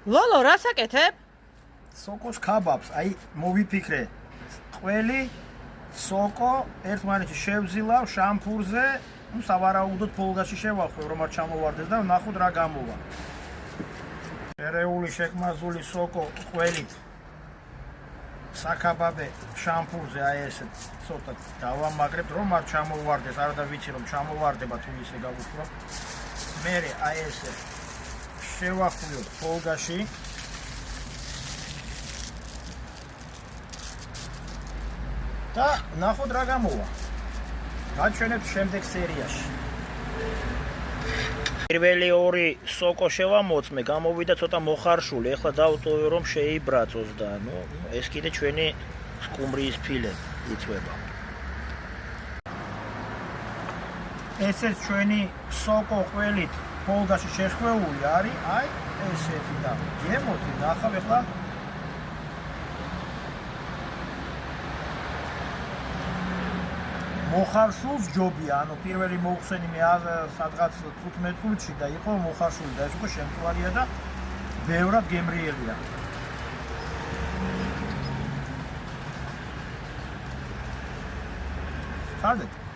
ლოლო, რას აკეთებ? სოკოს ქაბაბს, აი მოვიფიქრე. ყველი სოკო ერთმანეთში შევზილავ შამფურზე, ну სავარაუდოდ ფოლგაში შევახვევ, რომ არ ჩამოვარდეს და ნახოთ რა გამოვა. შერეული შეკმაზული სოკო ყველით საკაბაბე შამფურზე აი ესე ცოტა დავამაგრებთ, რომ არ ჩამოვარდეს, არა და ვიცი რომ ჩამოვარდება თუ ისე გავუშვებ. მე აი ესე შევახვიოთ ფოლგაში. და ნახოთ რა გამოვა. გაჩვენებთ შემდეგ სერიაში. პირველი ორი სოკო შევამოწმე, გამოვიდა ცოტა მოხარშული. ეხლა დავტოვე რომ შეიბრაწოს და ეს კიდე ჩვენი სკუმბრის ფილე იწვება. ესეც ჩვენი სოკო ყველით ფოლგაში შეხვეული არის, აი ესეთი და გემოთი ნახავ ეხლა მოხარშულს ჯობია, ანუ პირველი მოხსენი მე სადღაც 15 წუთში და იყო მოხარშული და ეს უკვე შემთხვევია და ბევრად გემრიელია. ხარდეთ